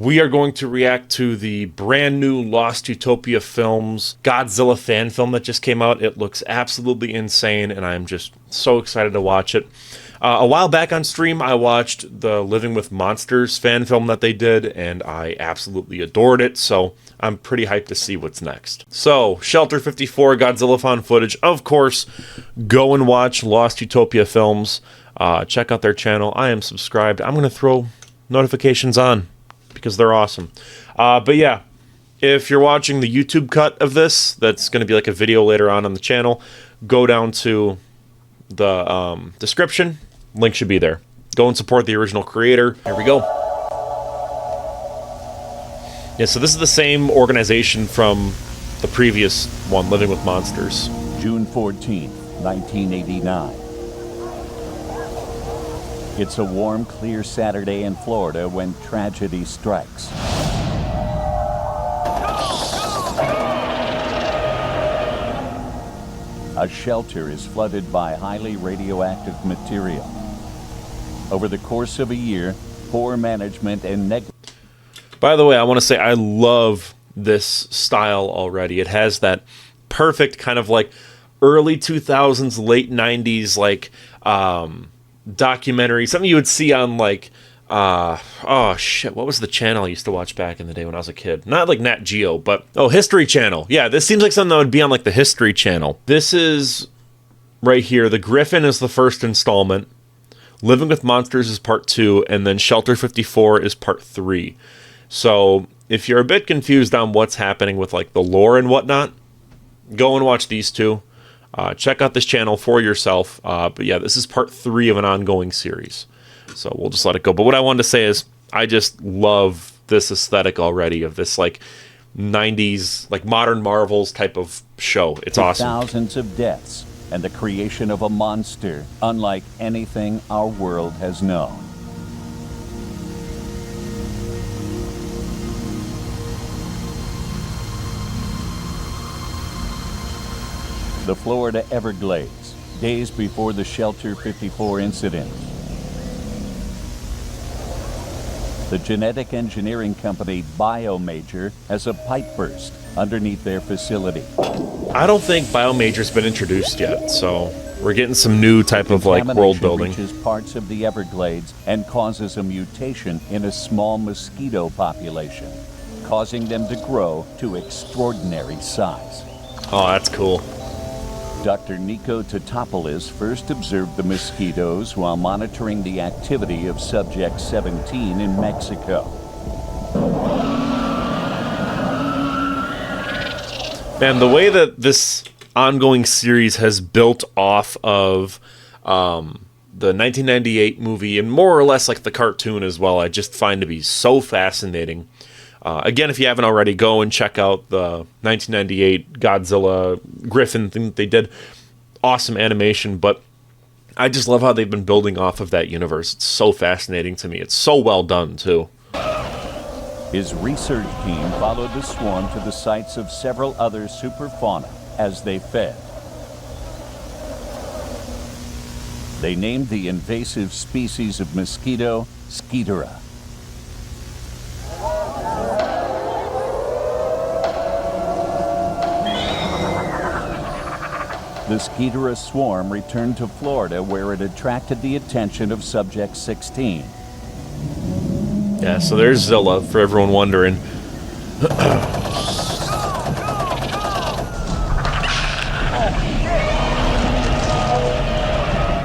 we are going to react to the brand new Lost Utopia Films Godzilla fan film that just came out. It looks absolutely insane, and I'm just so excited to watch it. A while back on stream, I watched the Living with Monsters fan film that they did, and I absolutely adored it, so I'm pretty hyped to see what's next. So, Shelter 54 Godzilla found footage. Of course, go and watch Lost Utopia Films. Check out their channel. I am subscribed. I'm going to throw notifications on because they're awesome. But yeah, if you're watching the YouTube cut of this, that's going to be like a video later on the channel, go down to the description. Link should be there. Go and support the original creator. Here we go. Yeah, so this is the same organization from the previous one, Living with Monsters. June 14th, 1989. It's a warm, clear Saturday in Florida when tragedy strikes. A shelter is flooded by highly radioactive material. Over the course of a year, poor management and negligence. By the way, I want to say I love this style already. It has that perfect kind of like early 2000s, late 90s, like documentary, something you would see on like, oh shit, what was the channel I used to watch back in the day when I was a kid? Not like Nat Geo, but, oh, History Channel. Yeah, this seems like something that would be on like the History Channel. This is right here. The Griffin is the first installment. Living with Monsters is part 2, and then Shelter 54 is part 3. So if you're a bit confused on what's happening with like the lore and whatnot, go and watch these two. Check out this channel for yourself. But yeah, this is part 3 of an ongoing series. So we'll just let it go. But what I wanted to say is I just love this aesthetic already of this like 90s, like modern Marvels type of show. It's awesome. Thousands of deaths and the creation of a monster unlike anything our world has known. The Florida Everglades, days before the Shelter 54 incident. The genetic engineering company Biomajor has a pipe burst underneath their facility. I don't think Biomajor's been introduced yet, so we're getting some new type of like world building. Reaches parts of the Everglades and causes a mutation in a small mosquito population, causing them to grow to extraordinary size. Oh, that's cool. Dr. Nico Totopoulos first observed the mosquitoes while monitoring the activity of Subject 17 in Mexico. Man, the way that this ongoing series has built off of the 1998 movie and more or less like the cartoon as well, I just find to be so fascinating. Again, if you haven't already, go and check out the 1998 Godzilla Griffin thing that they did. Awesome animation, but I just love how they've been building off of that universe. It's so fascinating to me. It's so well done, too. His research team followed the swarm to the sites of several other superfauna as they fed. They named the invasive species of mosquito Hedorah. The Hedorah swarm returned to Florida where it attracted the attention of Subject 16. Yeah, so there's Zilla, for everyone wondering.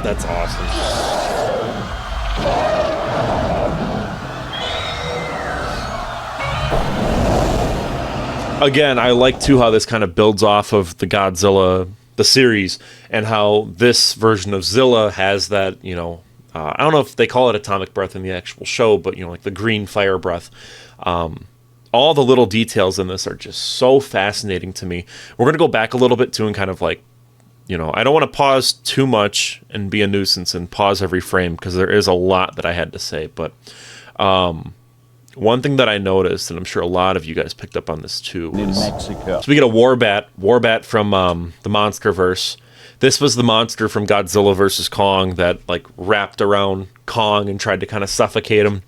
That's awesome. Again, I like too how this kind of builds off of the Godzilla, the series, and how this version of Zilla has that, you know, I don't know if they call it atomic breath in the actual show, but, you know, like the green fire breath. All the little details in this are just so fascinating to me. We're going to go back a little bit too and kind of like, you know, I don't want to pause too much and be a nuisance and pause every frame because there is a lot that I had to say. But one thing that I noticed, and I'm sure a lot of you guys picked up on this too, was in Mexico. So we get a Warbat from the Monsterverse, This was the monster from Godzilla vs. Kong that like wrapped around Kong and tried to kind of suffocate him.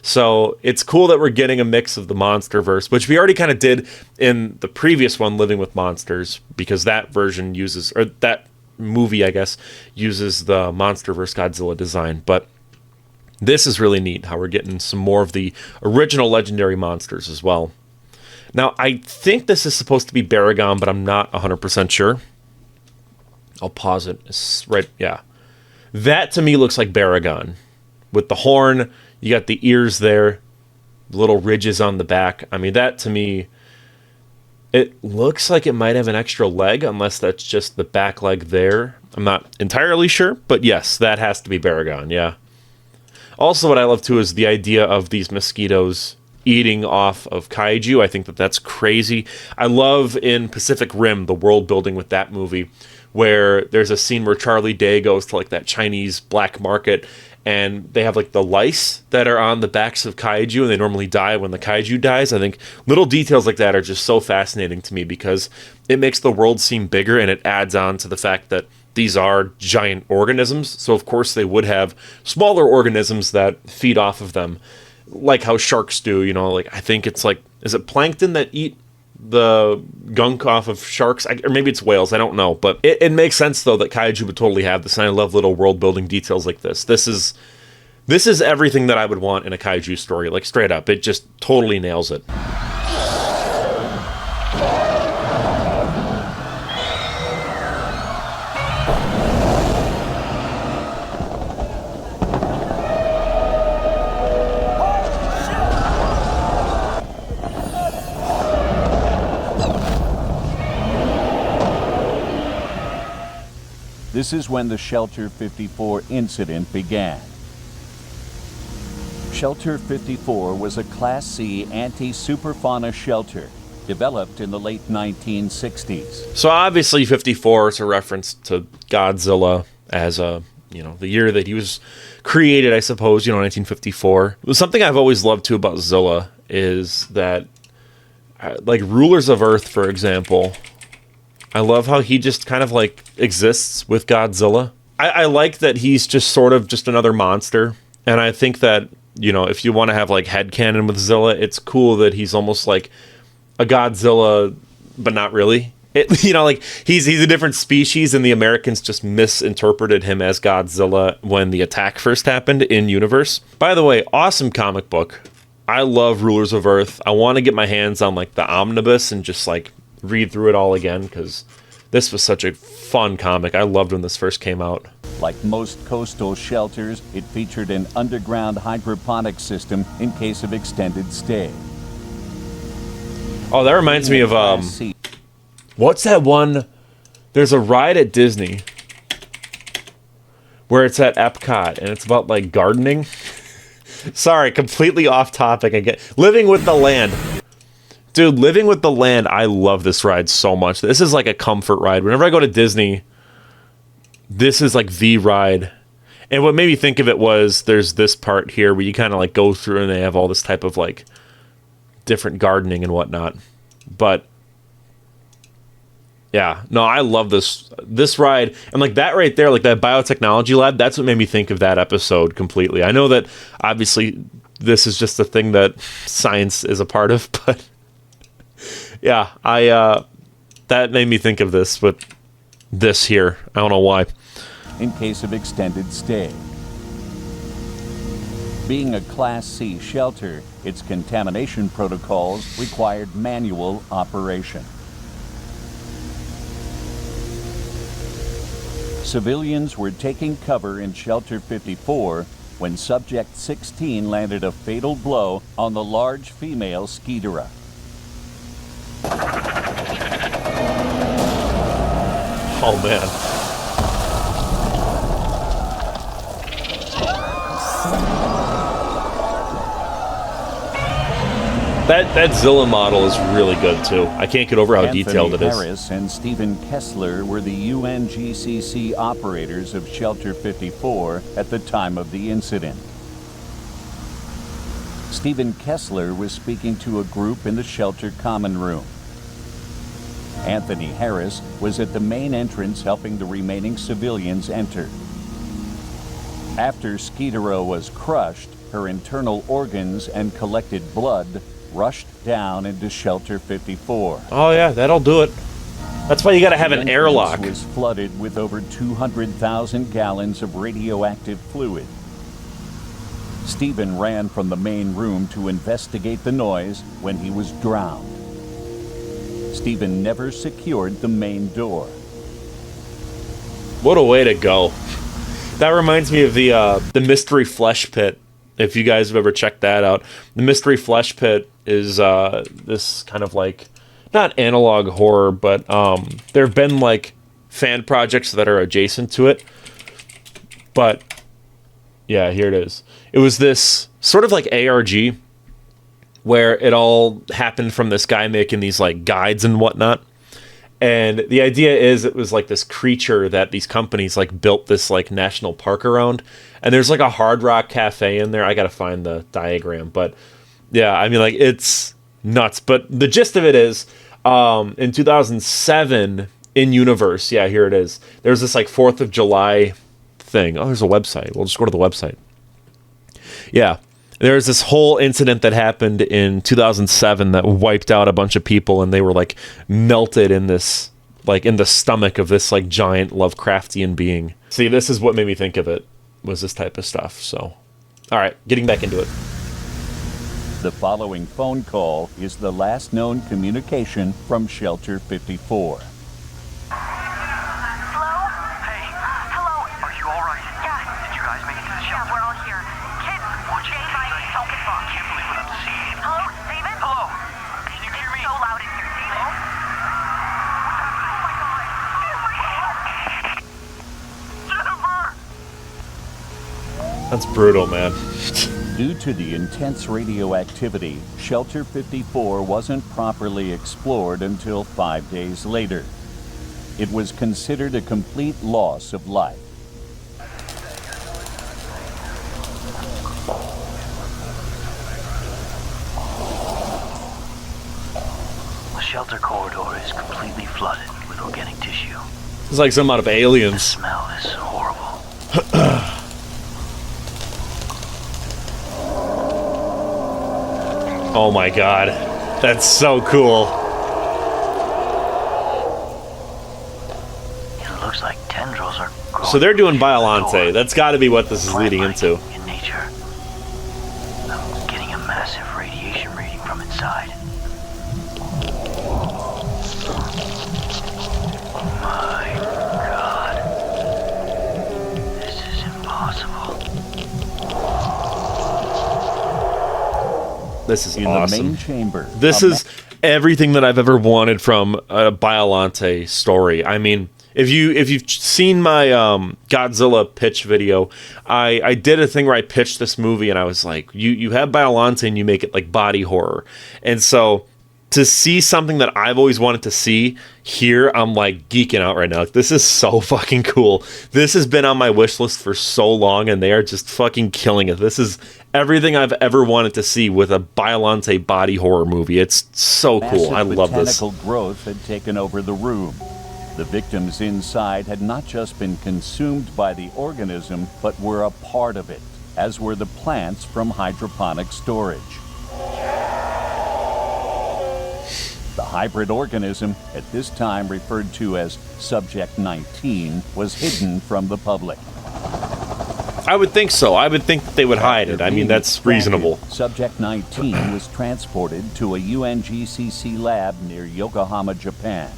So it's cool that we're getting a mix of the MonsterVerse, which we already kind of did in the previous one, Living with Monsters, because that version uses, or that movie, I guess, uses the MonsterVerse Godzilla design. But this is really neat how we're getting some more of the original legendary monsters as well. Now, I think this is supposed to be Baragon, but I'm not 100% sure. I'll pause it. It's right, yeah. That to me looks like Baragon. With the horn, you got the ears there, little ridges on the back. I mean, that to me, it looks like it might have an extra leg, unless that's just the back leg there. I'm not entirely sure, but yes, that has to be Baragon, yeah. Also, what I love too is the idea of these mosquitoes eating off of kaiju. I think that that's crazy. I love in Pacific Rim, the world building with that movie, where there's a scene where Charlie Day goes to like that Chinese black market, and they have like the lice that are on the backs of kaiju, and they normally die when the kaiju dies. I think little details like that are just so fascinating to me, because it makes the world seem bigger, and it adds on to the fact that these are giant organisms. So of course they would have smaller organisms that feed off of them, like how sharks do, you know, like I think it's like, is it plankton that eat the gunk off of sharks? Or maybe it's whales, I don't know. But it makes sense, though, that kaiju would totally have this, and I love little world-building details like this. This is everything that I would want in a kaiju story, like straight up. It just totally nails it. This is when the Shelter 54 incident began. Shelter 54 was a Class C anti-superfauna shelter developed in the late 1960s. So obviously 54 is a reference to Godzilla as a, you know, the year that he was created, I suppose, you know, 1954. Something I've always loved too about Zilla is that, like Rulers of Earth, for example, I love how he just kind of like exists with Godzilla. I like that he's just sort of just another monster. And I think that, you know, if you want to have like headcanon with Zilla, it's cool that he's almost like a Godzilla, but not really. You know, like he's a different species, and the Americans just misinterpreted him as Godzilla when the attack first happened in universe. By the way, awesome comic book. I love Rulers of Earth. I want to get my hands on like the omnibus and just like read through it all again, because this was such a fun comic. I loved when this first came out. Like most coastal shelters, it featured an underground hydroponic system in case of extended stay. Oh, that reminds me of what's that one? There's a ride at Disney where it's at Epcot, and it's about like gardening. Sorry, completely off topic again. Living with the Land. Dude, Living with the Land, I love this ride so much. This is like a comfort ride. Whenever I go to Disney, this is like the ride. And what made me think of it was there's this part here where you kind of like go through and they have all this type of like different gardening and whatnot. But yeah, no, I love this ride. And like that right there, like that biotechnology lab, that's what made me think of that episode completely. I know that obviously this is just a thing that science is a part of, but yeah, that made me think of this with this here. I don't know why. In case of extended stay. Being a Class C shelter, its contamination protocols required manual operation. Civilians were taking cover in Shelter 54 when Subject 16 landed a fatal blow on the large female Hedorah. Oh man. That Zilla model is really good too. I can't get over how detailed it is. Harris and Stephen Kessler were the UNGCC operators of Shelter 54 at the time of the incident. Stephen Kessler was speaking to a group in the shelter common room. Anthony Harris was at the main entrance helping the remaining civilians enter. After Hedorah was crushed, her internal organs and collected blood rushed down into Shelter 54. Oh yeah, that'll do it. That's why you gotta have an airlock. The entrance was flooded with over 200,000 gallons of radioactive fluid. Stephen ran from the main room to investigate the noise when he was drowned. Stephen never secured the main door. What a way to go. That reminds me of the Mystery Flesh Pit, if you guys have ever checked that out. The Mystery Flesh Pit is this kind of like, not analog horror, but there have been like fan projects that are adjacent to it. But yeah, here it is. It was this sort of like ARG where it all happened from this guy making these like guides and whatnot. And the idea is it was like this creature that these companies like built this like national park around. And there's like a Hard Rock Cafe in there. I gotta find the diagram. But yeah, I mean, like, it's nuts. But the gist of it is, in 2007, in Universe, yeah, here it is. There's this like 4th of July thing. Oh, there's a website. We'll just go to the website. Yeah. There's this whole incident that happened in 2007 that wiped out a bunch of people, and they were like melted in this, like in the stomach of this like giant Lovecraftian being. See, this is what made me think of it, was this type of stuff. So, all right, getting back into it. The following phone call is the last known communication from Shelter 54. That's brutal, man. Due to the intense radioactivity, Shelter 54 wasn't properly explored until 5 days later. It was considered a complete loss of life. The shelter corridor is completely flooded with organic tissue. It's like something out of Aliens. The smell is horrible. Oh my god. That's so cool. It looks like tendrils are growing. So they're doing Biollante. That's got to be what this is leading into. In nature, I'm getting a massive radiation reading from inside. My god. This is impossible. This is in awesome. The main chamber. This is everything that I've ever wanted from a Biollante story. I mean, if you've seen my Godzilla pitch video, I did a thing where I pitched this movie and I was like, you have Biollante and you make it like body horror. And so to see something that I've always wanted to see here, I'm like geeking out right now. Like, this is so fucking cool. This has been on my wish list for so long, and they are just fucking killing it. This is everything I've ever wanted to see with a Biollante body horror movie. It's so cool. I love this. Botanical growth had taken over the room. The victims inside had not just been consumed by the organism, but were a part of it, as were the plants from hydroponic storage. The hybrid organism, at this time referred to as Subject 19, was hidden from the public. I would think so. I would think that they would hide it. I mean, that's reasonable. Subject 19 was transported to a UNGCC lab near Yokohama, Japan.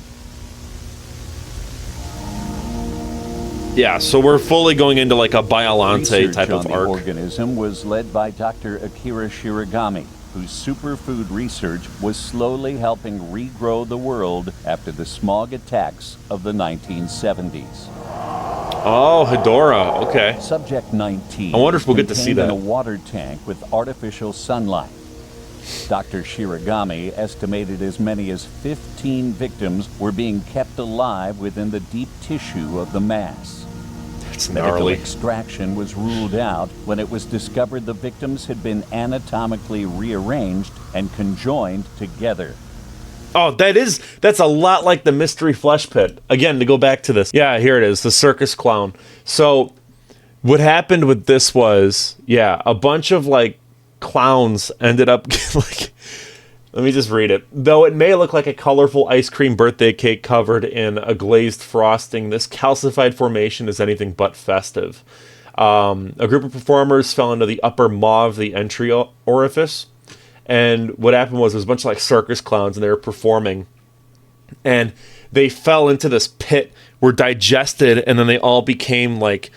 Yeah, so we're fully going into like a Biollante Research type of on the arc. organism was led by Dr. Akira Shiragami, whose superfood research was slowly helping regrow the world after the smog attacks of the 1970s. Oh, Hedorah. Okay. Subject 19. I wonder if we'll get to see that. In a water tank with artificial sunlight. Dr. Shiragami estimated as many as 15 victims were being kept alive within the deep tissue of the mass. That's Medical gnarly. extraction was ruled out when it was discovered the victims had been anatomically rearranged and conjoined together. Oh, that's a lot like the mystery flesh pit. Again, to go back to this. Yeah, here it is, the circus clown. So what happened with this was, yeah, a bunch of like clowns ended up like, let me just read it. Though it may look like a colorful ice cream birthday cake covered in a glazed frosting, this calcified formation is anything but festive. A group of performers fell into the upper maw of the entry orifice. And what happened was there was a bunch of like circus clowns and they were performing. And they fell into this pit, were digested, and then they all became like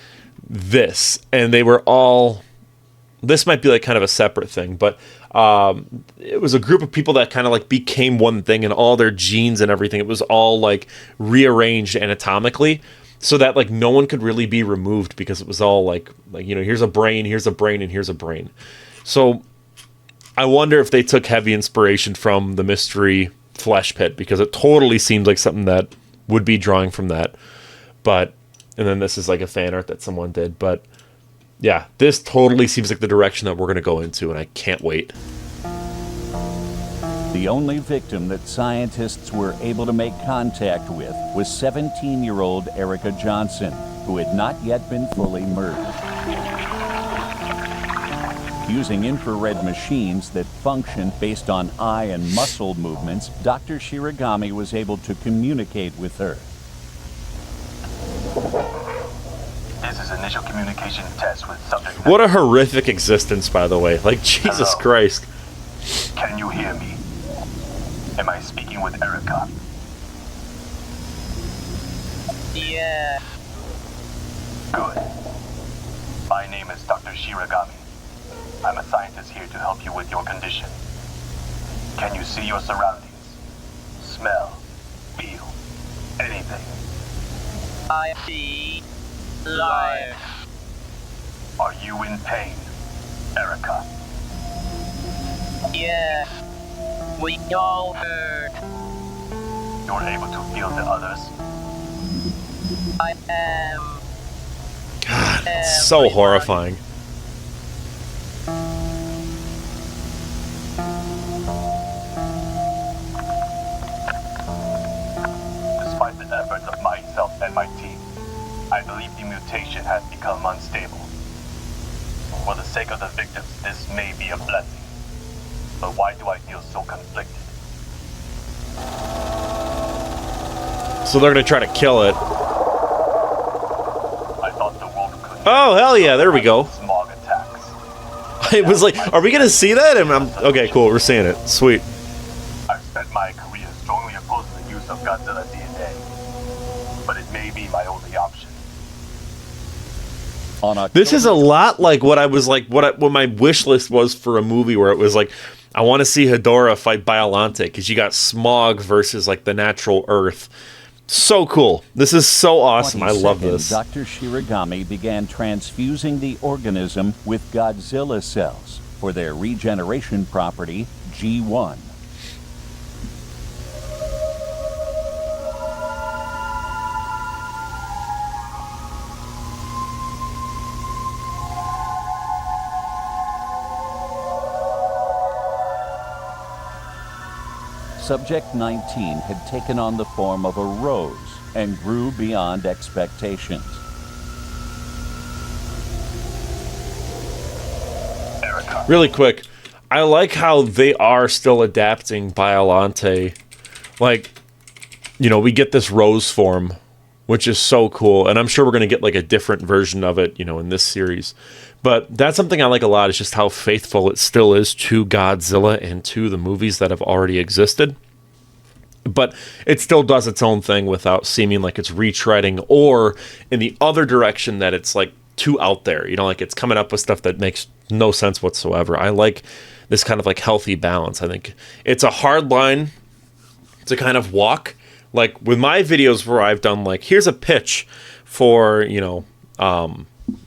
this. And they were all... This might be like kind of a separate thing, but it was a group of people that kind of like became one thing, and all their genes and everything, it was all like rearranged anatomically so that like no one could really be removed because it was all like you know, here's a brain, and here's a brain. So I wonder if they took heavy inspiration from the mystery flesh pit, because it totally seems like something that would be drawing from that. But, and then this is like a fan art that someone did, but yeah, this totally seems like the direction that we're going to go into, and I can't wait. The only victim that scientists were able to make contact with was 17-year-old Erica Johnson, who had not yet been fully murdered. Using infrared machines that function based on eye and muscle movements, Dr. Shiragami was able to communicate with her. This is initial communication test with subject. What a horrific existence, by the way. Like, Jesus Hello. Christ. Can you hear me? Am I speaking with Erica? Yeah. Good. My name is Dr. Shiragami. I'm a scientist here to help you with your condition. Can you see your surroundings? Smell? Feel? Anything? I see life. Are you in pain, Erica? Yes. We all hurt. You're able to feel the others? I am. God, it's so Everyone. horrifying. Despite the efforts of myself and my team, I believe the mutation has become unstable. For the sake of the victims, this may be a blessing. But why do I feel so conflicted? So they're going to try to kill it. I thought the world could... Oh, hell yeah, there we go. Smog attacks. It was like, are we going to see that? And okay, cool, we're seeing it. Sweet. I've spent my career strongly opposing the use of Godzilla DNA. But it may be my only option. This is a lot like what I was like, what my wish list was for a movie, where it was like, I want to see Hedorah fight Biollante, because you got smog versus like the natural earth. So cool. This is so awesome. I love this. Dr. Shiragami began transfusing the organism with Godzilla cells for their regeneration property, G1. Subject 19 had taken on the form of a rose and grew beyond expectations. Erica. Really quick, I like how they are still adapting Biollante. Like, you know, we get this rose form, which is so cool, and I'm sure we're going to get like a different version of it, you know, in this series. But that's something I like a lot, is just how faithful it still is to Godzilla and to the movies that have already existed. But it still does its own thing without seeming like it's retreading, or in the other direction that it's like too out there. You know, like it's coming up with stuff that makes no sense whatsoever. I like this kind of like healthy balance. I think it's a hard line to kind of walk. Like with my videos where I've done like, here's a pitch for, you know,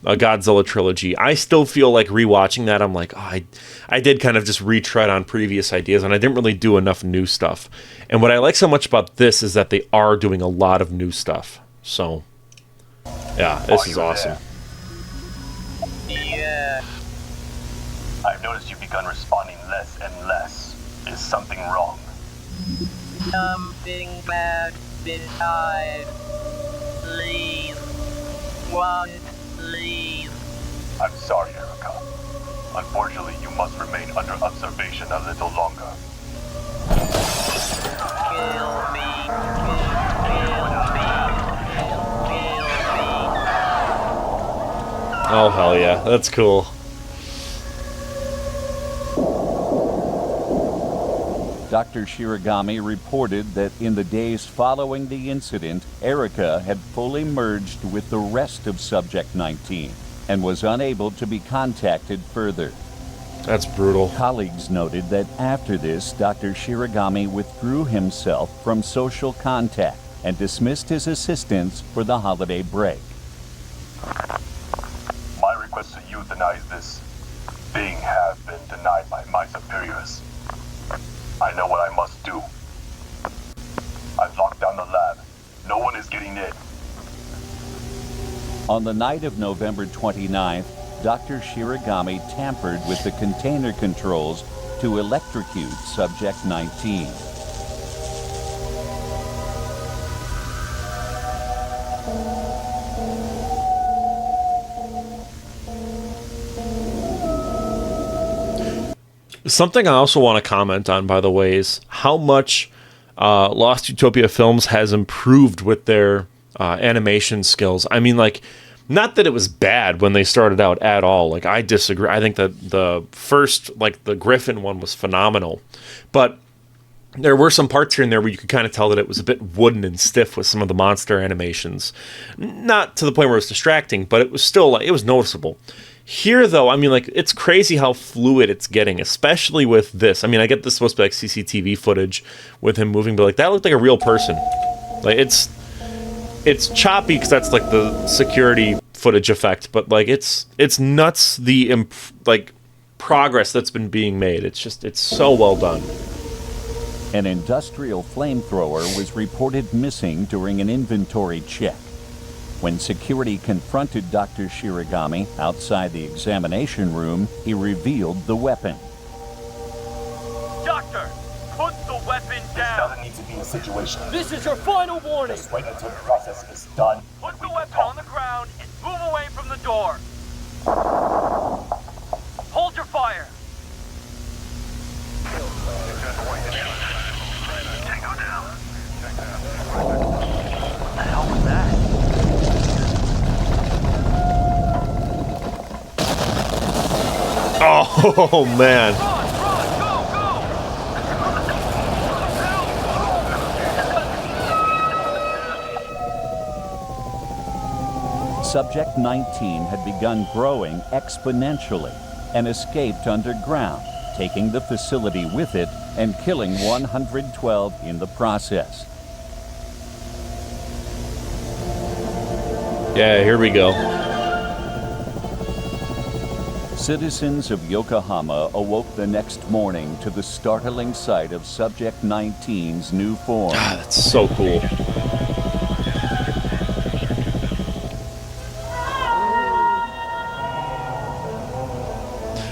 a Godzilla trilogy, I still feel like rewatching that, I'm like, oh, I did kind of just retread on previous ideas, and I didn't really do enough new stuff. And what I like so much about this is that they are doing a lot of new stuff. So, yeah, this is awesome. Yeah. I've noticed you've begun responding less and less. Is something wrong? something bad beside. Please. What? Please. I'm sorry, Erica. Unfortunately, you must remain under observation a little longer. Kill me. Kill me. Kill me. Oh, hell yeah. That's cool. Dr. Shiragami reported that in the days following the incident, Erica had fully merged with the rest of Subject 19 and was unable to be contacted further. That's brutal. Colleagues noted that after this, Dr. Shiragami withdrew himself from social contact and dismissed his assistants for the holiday break. My request to euthanize this being have been denied by my superiors. I know what I must do. I've locked down the lab. No one is getting in. On the night of November 29th, Dr. Shiragami tampered with the container controls to electrocute Subject 19. Something I also want to comment on, by the way, is how much Lost Utopia Films has improved with their animation skills. I mean, like, not that it was bad when they started out at all. Like, I disagree. I think that the first, like, the Griffin one was phenomenal. But there were some parts here and there where you could kind of tell that it was a bit wooden and stiff with some of the monster animations. Not to the point where it was distracting, but it was still, like, it was noticeable. Here, though, I mean, like, it's crazy how fluid it's getting, especially with this. I mean, I get this supposed to be like CCTV footage with him moving, but like that looked like a real person. Like, it's choppy because that's like the security footage effect, but like it's nuts the like progress that's been being made. It's so well done. An industrial flamethrower was reported missing during an inventory check. When security confronted Dr. Shiragami outside the examination room, he revealed the weapon. Doctor, put the weapon This down. doesn't need to be a situation. This is your final warning. Just wait until the process is done. Put the weapon on the ground and move away from the door. Hold your fire. Tango down. What the hell was that? Oh man. Run, go, go. Subject 19 had begun growing exponentially and escaped underground, taking the facility with it and killing 112 in the process. Yeah, here we go. Citizens of Yokohama awoke the next morning to the startling sight of Subject 19's new form. Ah, that's so cool.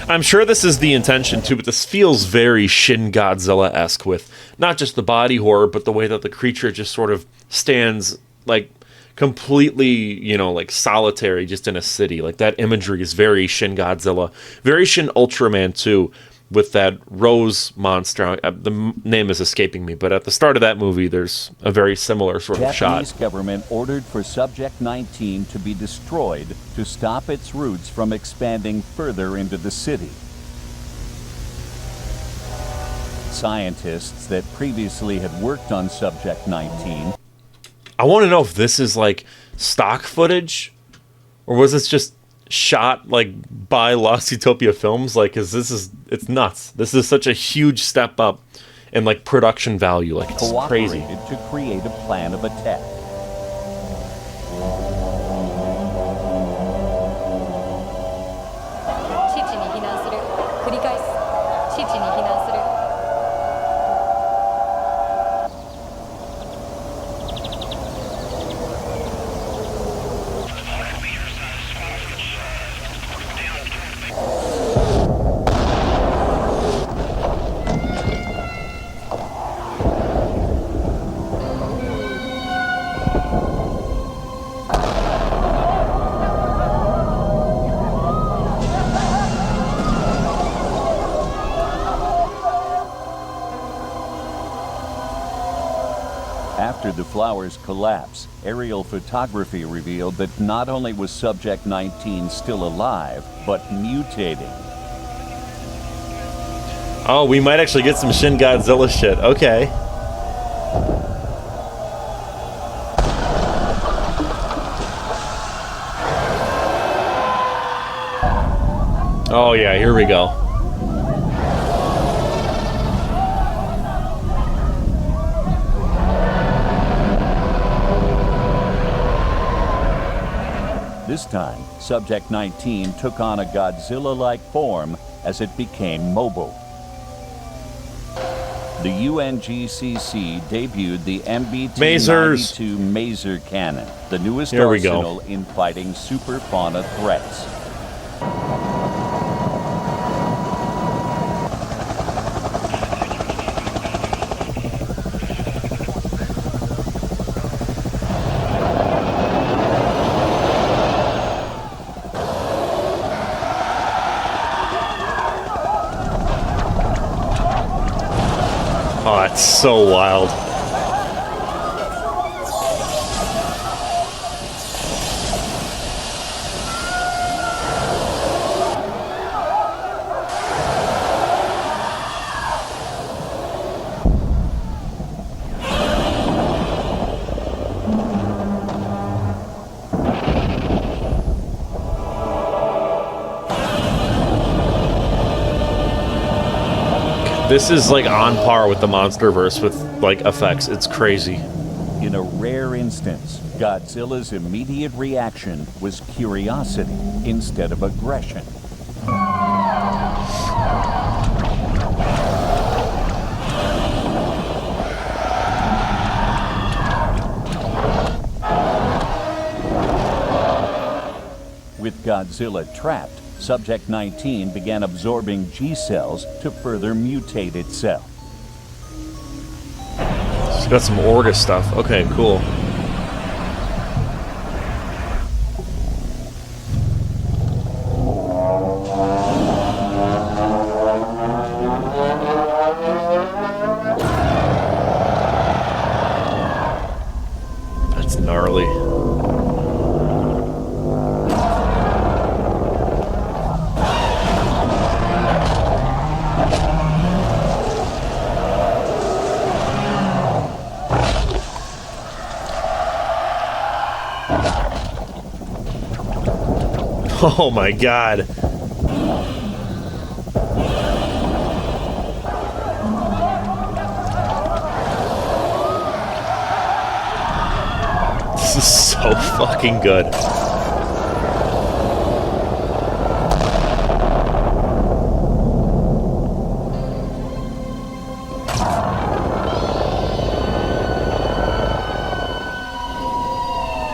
I'm sure this is the intention too, but this feels very Shin Godzilla-esque with not just the body horror, but the way that the creature just sort of stands like completely, you know, like solitary just in a city. Like that imagery is very Shin Godzilla, very Shin Ultraman too, with that rose monster. The name is escaping me, but at the start of that movie, there's a very similar sort of shot. Japanese government ordered for Subject 19 to be destroyed to stop its roots from expanding further into the city. Scientists that previously had worked on Subject 19 I want to know if this is like stock footage, or was this just shot like by Lost Utopia Films? Like, it's nuts. This is such a huge step up in like production value. Like, it's crazy. cooperated to create a plan of attack. After the flower's collapse, aerial photography revealed that not only was Subject 19 still alive, but mutating. Oh, we might actually get some Shin Godzilla shit. Okay. Oh yeah, here we go. This time, Subject 19 took on a Godzilla-like form as it became mobile. The UNGCC debuted the MBT-92 Maser Cannon, the newest arsenal in fighting super fauna threats. Oh, that's so wild. This is like on par with the Monsterverse with like effects. It's crazy. In a rare instance, Godzilla's immediate reaction was curiosity instead of aggression. With Godzilla trapped, Subject 19 began absorbing G cells to further mutate itself. It's got some Orga stuff. Okay, cool. That's gnarly. Oh my god. This is so fucking good.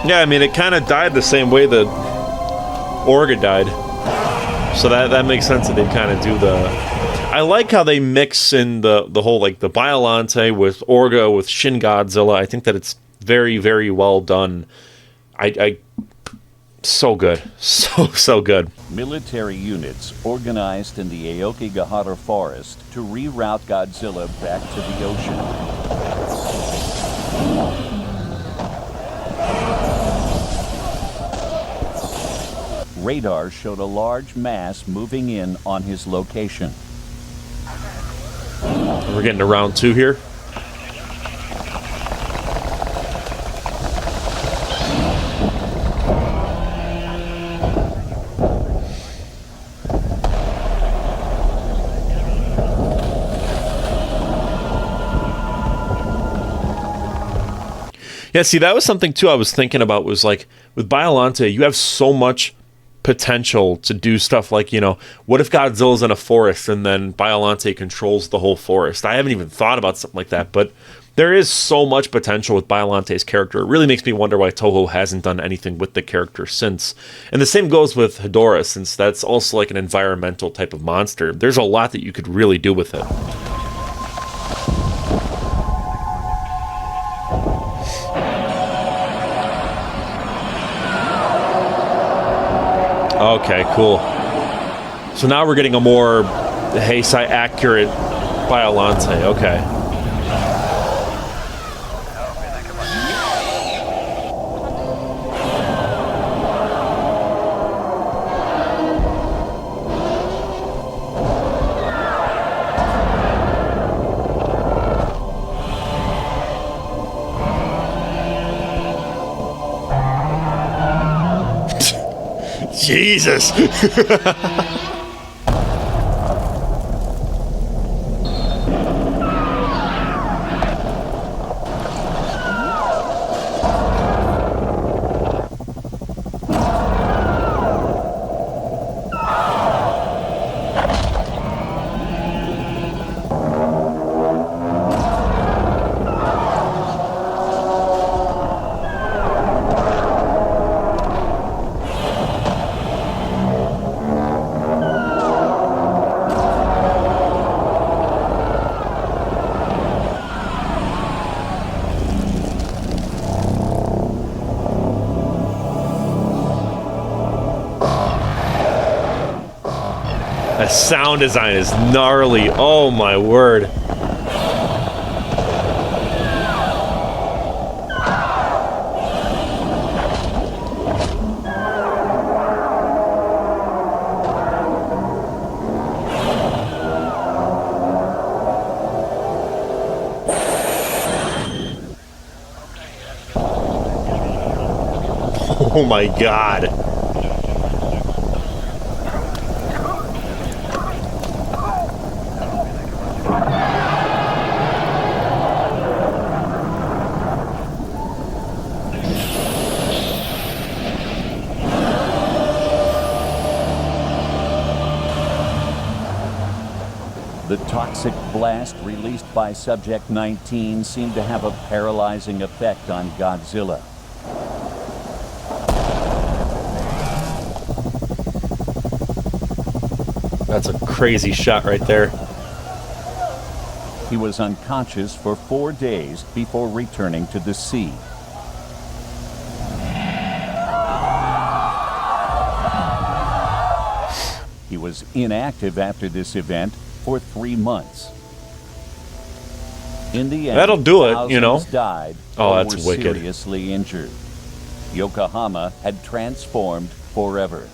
Yeah, I mean, it kind of died the same way that Orga died, so that makes sense that they kind of do the. I like how they mix in the whole like the Biollante with Orga with Shin Godzilla. I think that it's very, very well done. I so good, so good. Military units organized in the Aokigahara forest to reroute Godzilla back to the ocean. Radar showed a large mass moving in on his location. We're getting to round 2 here. Yeah, see, that was something too I was thinking about, was like with Biollante, you have so much potential to do stuff like, you know, what if Godzilla's in a forest and then Biollante controls the whole forest? I haven't even thought about something like that, but there is so much potential with Biollante's character. It really makes me wonder why Toho hasn't done anything with the character since. And the same goes with Hedorah, since that's also like an environmental type of monster. There's a lot that you could really do with it. Okay, cool. So now we're getting a more Heisei accurate Biollante. Okay. Jesus. The sound design is gnarly. Oh my word. Oh my God. The toxic blast released by Subject 19 seemed to have a paralyzing effect on Godzilla. That's a crazy shot right there. He was unconscious for 4 days before returning to the sea. He was inactive after this event for 3 months. In the end, That'll do it, you know. thousands died Oh, or that's were wicked. seriously injured. Yokohama had transformed forever.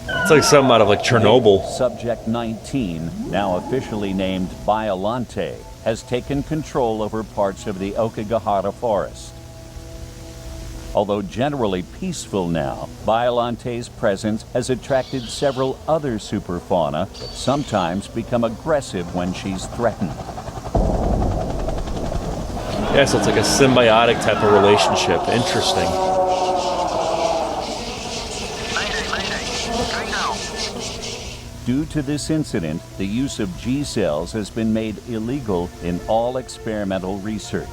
It's like something out of like Chernobyl. Subject 19, now officially named Biollante, has taken control over parts of the Okigahara forest. Although generally peaceful now, Biollante's presence has attracted several other superfauna that sometimes become aggressive when she's threatened. Yeah, so it's like a symbiotic type of relationship. Interesting. Due to this incident, the use of G-cells has been made illegal in all experimental research.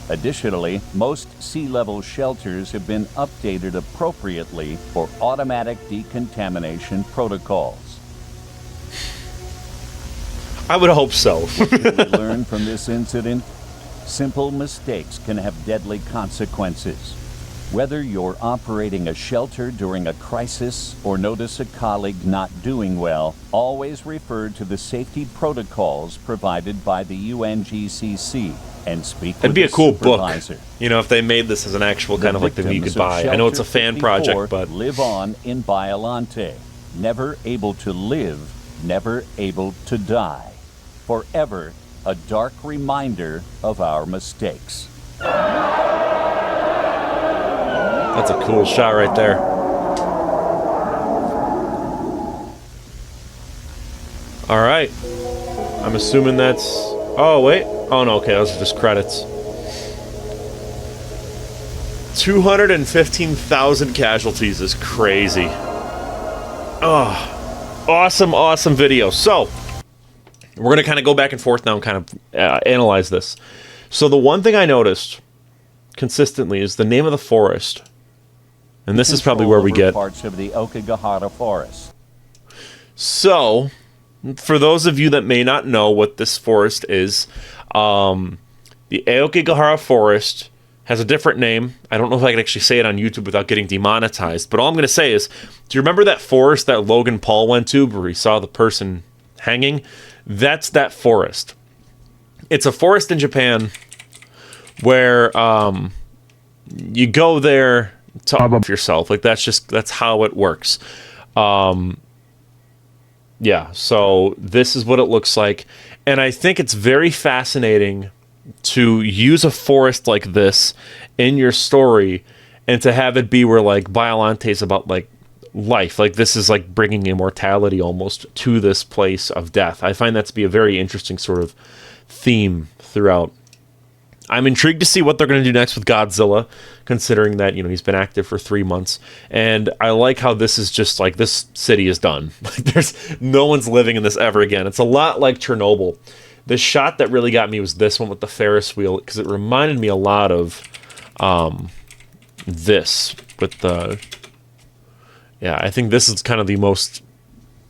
Additionally, most sea-level shelters have been updated appropriately for automatic decontamination protocols. I would hope so. What can we learn from this incident? Simple mistakes can have deadly consequences. Whether you're operating a shelter during a crisis or notice a colleague not doing well, always refer to the safety protocols provided by the UNGCC and speak with It'd be the a cool book, supervisor. you know, if they made this as an actual kind of like thing you could buy. I know it's a fan project, but live on in Biollante, never able to live, never able to die. Forever a dark reminder of our mistakes. that's a cool shot right there. All right. I'm assuming that's... Oh, wait. Oh, no, okay, those are just credits. 215,000 casualties is crazy. Oh, awesome, awesome video. So, we're going to kind of go back and forth now and kind of analyze this. So, the one thing I noticed consistently is the name of the forest. And this is probably where we get... parts of the Okigahara forest. So, for those of you that may not know what this forest is, the Aokigahara forest has a different name. I don't know if I can actually say it on YouTube without getting demonetized, but all I'm going to say is, do you remember that forest that Logan Paul went to where he saw the person hanging? That's that forest. It's a forest in Japan where you go there to up yourself. Like, that's how it works. Yeah, so this is what it looks like. And I think it's very fascinating to use a forest like this in your story and to have it be where, like, Biollante is about, like, life. Like, this is like bringing immortality almost to this place of death. I find that to be a very interesting sort of theme throughout. I'm intrigued to see what they're going to do next with Godzilla, considering that, you know, he's been active for 3 months. And I like how this is just like, this city is done. Like, there's no one's living in this ever again. It's a lot like Chernobyl. The shot that really got me was this one with the Ferris wheel, because it reminded me a lot of this with the... Yeah, I think this is kind of the most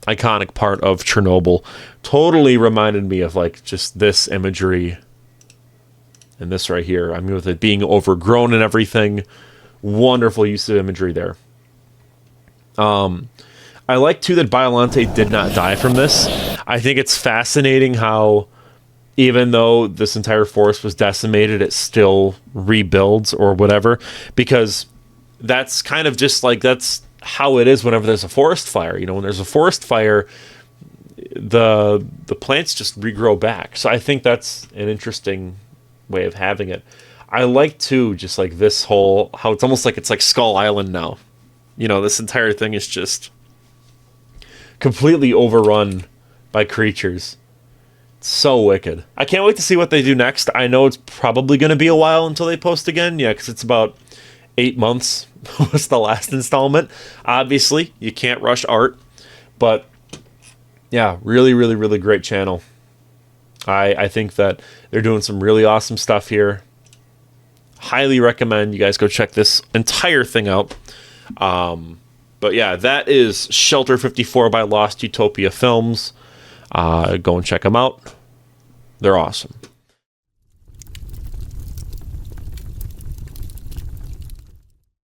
iconic part of Chernobyl. Totally reminded me of like just this imagery. And this right here, I mean, with it being overgrown and everything, wonderful use of imagery there. I like, too, that Biollante did not die from this. I think it's fascinating how, even though this entire forest was decimated, it still rebuilds or whatever, because that's kind of just like, that's how it is whenever there's a forest fire. You know, when there's a forest fire, the plants just regrow back. So I think that's an interesting way of having it. I like, too, just like this whole, how it's almost like it's like Skull Island now. You know, this entire thing is just completely overrun by creatures. It's so wicked. I can't wait to see what they do next. I know it's probably going to be a while until they post again. Yeah, because it's about 8 months was the last installment. Obviously, you can't rush art. But, yeah, really, really, really great channel. I think that they're doing some really awesome stuff here. Highly recommend you guys go check this entire thing out. But yeah, that is Shelter 54 by Lost Utopia Films. Go and check them out. They're awesome.